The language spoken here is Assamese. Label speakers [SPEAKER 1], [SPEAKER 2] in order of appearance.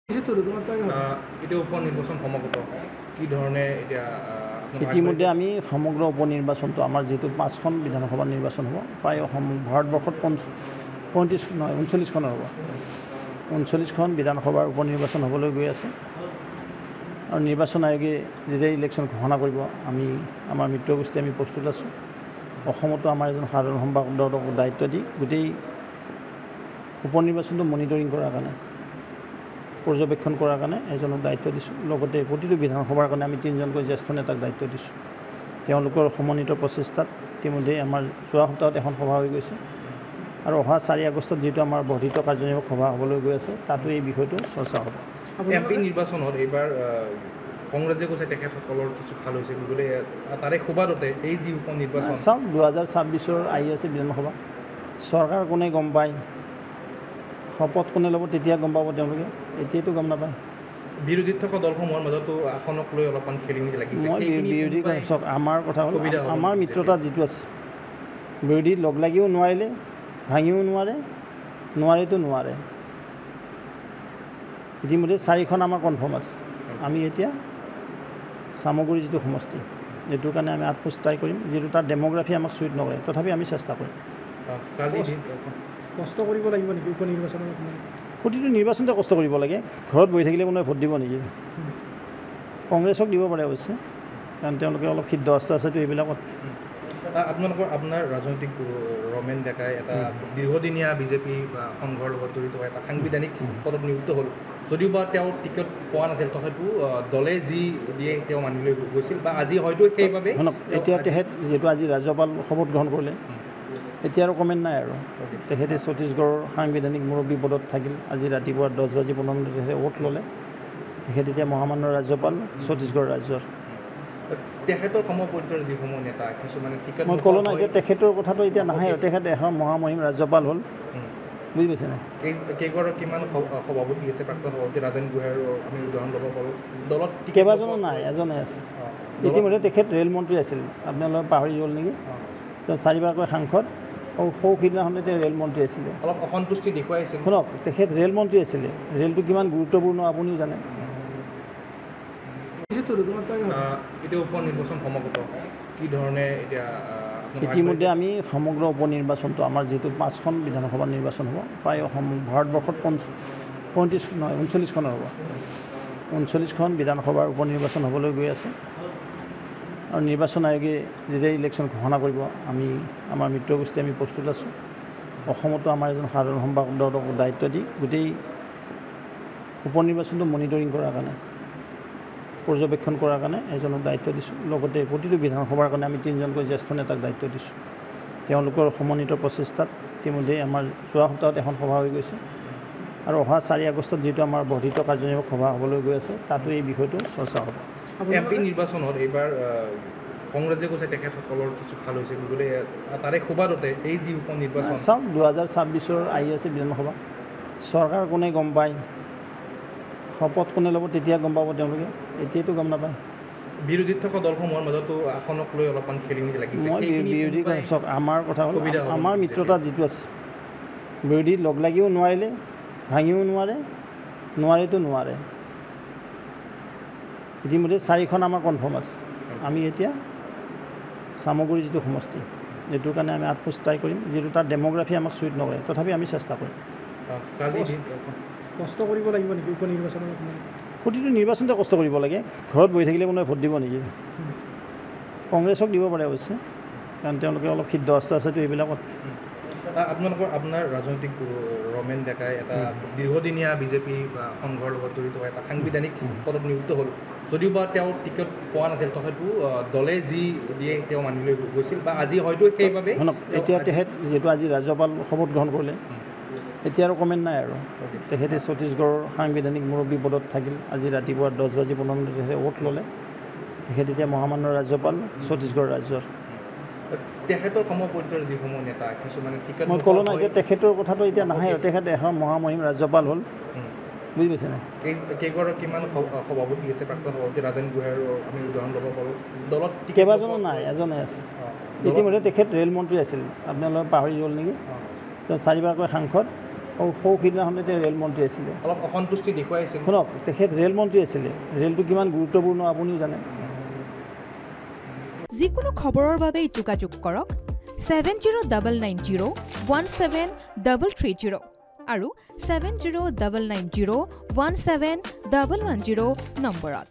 [SPEAKER 1] এটা উপনিৰ্বাচন সমাগত কি ধৰণে এতিয়া
[SPEAKER 2] ইতিমধ্যে আমি সমগ্ৰ উপনিৰ্বাচনটো আমাৰ যিহেতু 5খন বিধানসভা নিৰ্বাচন হ'ব প্ৰায় ভাৰতবৰ্ষত 39খনৰ হ'ব 39খন বিধানসভাৰ উপনিৰ্বাচন হ'বলৈ গৈ আছে আৰু নিৰ্বাচন আয়োগে যেতিয়া ইলেকশ্যন ঘোষণা কৰিব আমি আমাৰ মিত্ৰগোষ্ঠী আমি প্ৰস্তুত আছোঁ অসমতো আমাৰ এজন সাধাৰণ সম্পাদকক দায়িত্ব দি গোটেই উপনিৰ্বাচনটো মনিটৰিং কৰাৰ কাৰণে পৰ্যবেক্ষণ কৰাৰ কাৰণে এজনক দায়িত্ব দিছোঁ লগতে প্ৰতিটো বিধানসভাৰ কাৰণে আমি 3জনকৈ জ্যেষ্ঠ নেতাক দায়িত্ব দিছোঁ তেওঁলোকৰ সমন্বিত প্ৰচেষ্টাত ইতিমধ্যে আমাৰ যোৱা সপ্তাহত এখন সভা হৈ গৈছে আৰু অহা 4 আগষ্টত যিটো আমাৰ বৰ্ধিত কাৰ্যনিৰ্বাহক সভা হ'বলৈ গৈ আছে তাতো এই বিষয়টো চৰ্চা হ'ব
[SPEAKER 1] এমপি নিৰ্বাচনত এইবাৰ কংগ্ৰেছে কৈছে তেখেতসকলৰ কিছু ভাল হৈছে গতিকে তাৰে সুবাদতে এই যি উপনিৰ্বাচন
[SPEAKER 2] চাওক 2026 আহি আছে বিধানসভা চৰকাৰ কোনে গম পায় শপত কোনে ল'ব তেতিয়া গম পাব তেওঁলোকে এতিয়াতো গম নাপায়
[SPEAKER 1] বিৰোধীত থকা দলসমূহৰ মাজতো আসনক লৈ অলপমান খেলিমেলি লাগিছে
[SPEAKER 2] মই বিৰোধী চাওক আমাৰ কথা হ'ল আমাৰ মিত্ৰতা যিটো আছে বিৰোধী লগ লাগিও নোৱাৰিলে ভাঙিও নোৱাৰেতো নোৱাৰে ইতিমধ্যে 4খন আমাৰ কনফাৰ্ম আছে আমি এতিয়া চামগুৰি যিটো সমষ্টি এইটোৰ কাৰণে আমি আউটপোষ্ট ট্ৰাই কৰিম যিটো তাৰ ডেম'গ্ৰাফি আমাক চুইট নকৰে তথাপি আমি চেষ্টা কৰিম
[SPEAKER 3] কষ্ট কৰিব লাগিব নেকি উপনিৰ্বাচনৰ
[SPEAKER 2] প্ৰতিটো নিৰ্বাচনতে কষ্ট কৰিব লাগে ঘৰত বহি থাকিলে কোনোবাই ভোট দিব নেকি কংগ্ৰেছক দিব পাৰে অৱশ্যে কাৰণ তেওঁলোকে অলপ সিদ্ধ হস্ত আছেতো এইবিলাকত
[SPEAKER 1] আপোনাৰ ৰাজনৈতিক ৰমেন ডেকাই এটা দীৰ্ঘদিনীয়া বিজেপি বা সংঘৰ লগত জড়িত এটা সাংবিধানিক পদত নিযুক্ত হ'ল যদিও বা তেওঁ টিকট পোৱা নাছিল তথাপিও দলে যি দিয়ে তেওঁ মানি লৈ গৈছিল বা আজি হয়তো সেইবাবে
[SPEAKER 2] এতিয়া তেখেত যিহেতু আজি ৰাজ্যপাল শপত গ্ৰহণ কৰিলে এতিয়া আৰু কমেণ্ট নাই আৰু তেখেতে ছত্তীশগড়ৰ সাংবিধানিক মুৰব্বী পদত থাকিল আজি ৰাতিপুৱা 10:15 তেখেতে ভোট ল'লে তেখেত এতিয়া মহামান্য ৰাজ্যপাল ছত্তীশগড় ৰাজ্যৰ
[SPEAKER 1] তেখেতৰ সমপৰ্যায়ৰ যিসমূহ নেতা কিছুমানে টিকট
[SPEAKER 2] মই ক'লোঁ না এতিয়া তেখেতৰ কথাটো এতিয়া নাহে আৰু তেখেত এখন মহামহিম ৰাজ্যপাল হ'ল বুজি পাইছে নাই
[SPEAKER 1] কেইগৰাকীমান সভাপতি আছে প্ৰাক্তন সভাপতি ৰাজেন গোহাঁইৰ আমি উদাহৰণ ল'ব পাৰোঁ দলত
[SPEAKER 2] কেইবাজনো নাই এজনে আছে ইতিমধ্যে তেখেত ৰে'ল মন্ত্ৰী আছিল আপোনালোকে পাহৰি গ'ল নেকি তেওঁ 4বাৰকৈ সাংসদ আৰু সিদিনাখনে তেওঁ ৰে'ল মন্ত্ৰী আছিলে
[SPEAKER 1] অলপ অসন্তুষ্টি দেখুৱাইছিল
[SPEAKER 2] শুনক তেখেত ৰে'ল মন্ত্ৰী আছিলে ৰে'লটো কিমান গুৰুত্বপূৰ্ণ আপুনিও জানে
[SPEAKER 1] এতিয়া উপনিৰ্বাচন সমাগত কি ধৰণে এতিয়া
[SPEAKER 2] ইতিমধ্যে আমি সমগ্ৰ উপনিৰ্বাচনটো আমাৰ যিহেতু 5খন বিধানসভা নিৰ্বাচন হ'ব প্ৰায় ভাৰতবৰ্ষত 39খনৰ হ'ব 39খন বিধানসভাৰ উপনিৰ্বাচন হ'বলৈ গৈ আছে আৰু নিৰ্বাচন আয়োগে যেতিয়া ইলেকশ্যন ঘোষণা কৰিব আমি আমাৰ মিত্ৰগোষ্ঠী আমি প্ৰস্তুত আছোঁ অসমতো আমাৰ এজন সাধাৰণ সম্পাদকক দায়িত্ব দি গোটেই উপনিৰ্বাচনটো মনিটৰিং কৰাৰ কাৰণে পৰ্যবেক্ষণ কৰাৰ কাৰণে এজনক দায়িত্ব দিছোঁ লগতে প্ৰতিটো বিধানসভাৰ কাৰণে আমি 3জনকৈ জ্যেষ্ঠ নেতাক দায়িত্ব দিছোঁ তেওঁলোকৰ সমন্বিত প্ৰচেষ্টাত ইতিমধ্যে আমাৰ যোৱা সপ্তাহত এখন সভা হৈ গৈছে আৰু অহা 4 আগষ্টত যিটো আমাৰ বৰ্ধিত কাৰ্যনিৰ্বাহক সভা হ'বলৈ গৈ আছে তাতো এই বিষয়টো চৰ্চা হ'ব
[SPEAKER 1] এমপি নিৰ্বাচনত এইবাৰ কংগ্ৰেছে কৈছে তেখেতসকলৰ কিছু ভাল হৈছে গতিকে তাৰে সুবাদতে এই যি উপনিৰ্বাচন
[SPEAKER 2] চাওক 2026 আহি আছে বিধানসভা চৰকাৰ কোনে গম পায় শপত কোনে ল'ব তেতিয়া গম পাব তেওঁলোকে এতিয়াতো গম নাপায়
[SPEAKER 1] বিৰোধীত থকা দলসমূহৰ মাজতো আসনক লৈ অলপমান খেলিমেলি লাগিছে
[SPEAKER 2] মই বিৰোধী চাওক আমাৰ কথা হ'ল আমাৰ মিত্ৰতা যিটো আছে বিৰোধী লগ লাগিও নোৱাৰিলে ভাঙিও নোৱাৰেতো নোৱাৰে ইতিমধ্যে 4খন আমাৰ কনফাৰ্ম আছে আমি এতিয়া চামগুৰি যিটো সমষ্টি এইটোৰ কাৰণে আমি আউটপোষ্ট ট্ৰাই কৰিম যিটো তাৰ ডেম'গ্ৰাফি আমাক চুইট নকৰে তথাপি আমি চেষ্টা কৰিম
[SPEAKER 3] কষ্ট কৰিব লাগিব নেকি উপনিৰ্বাচনৰ
[SPEAKER 2] প্ৰতিটো নিৰ্বাচনতে কষ্ট কৰিব লাগে ঘৰত বহি থাকিলে কোনোবাই ভোট দিব নেকি কংগ্ৰেছক দিব পাৰে অৱশ্যে কাৰণ তেওঁলোকে অলপ সিদ্ধ হস্ত আছেতো এইবিলাকত
[SPEAKER 1] আপোনাৰ ৰাজনৈতিক ৰমেন ডেকাই এটা দীৰ্ঘদিনীয়া বিজেপি বা সংঘৰ লগত জড়িত এটা সাংবিধানিক পদত নিযুক্ত হ'ল যদিও বা তেওঁ টিকট পোৱা নাছিল তথাপিও দলে যি দিয়ে তেওঁ মানি লৈ গৈছিল বা আজি হয়তো সেইবাবে
[SPEAKER 2] এতিয়া তেখেত যিহেতু আজি ৰাজ্যপাল শপত গ্ৰহণ কৰিলে এতিয়া আৰু কমেণ্ট নাই আৰু তেখেতে ছত্তীশগড়ৰ সাংবিধানিক মুৰব্বী পদত থাকিল আজি ৰাতিপুৱা 10:15 তেখেতে ভোট ল'লে তেখেত এতিয়া মহামান্য ৰাজ্যপাল ছত্তীশগড় ৰাজ্যৰ
[SPEAKER 1] তেখেতৰ সমপৰ্যায়ৰ যিসমূহ নেতা কিছুমানে টিকট
[SPEAKER 2] মই ক'লোঁ না এতিয়া তেখেতৰ কথাটো এতিয়া নাহে আৰু তেখেত এখন মহামহিম ৰাজ্যপাল হ'ল বুজি পাইছে নাই
[SPEAKER 1] কেইগৰাকীমান সভাপতি আছে প্ৰাক্তন সভাপতি ৰাজেন গোহাঁইৰ আমি উদাহৰণ ল'ব পাৰোঁ দলত
[SPEAKER 2] কেইবাজনো নাই এজনে আছে ইতিমধ্যে তেখেত ৰে'ল মন্ত্ৰী আছিল আপোনালোকে পাহৰি গ'ল নেকি তেওঁ 4বাৰকৈ সাংসদ সিদিনাখনে তেওঁ ৰেলমন্ত্ৰী আছিলে
[SPEAKER 1] অলপ অসন্তুষ্টি দেখুৱাইছিল
[SPEAKER 2] শুনক তেখেত ৰেলমন্ত্ৰী আছিলে ৰেলটো কিমান গুৰুত্বপূৰ্ণ আপুনিও জানে
[SPEAKER 4] যিকোনো খবৰৰ বাবে যোগাযোগ কৰক 7099017330 আৰু 7099017110 নম্বৰত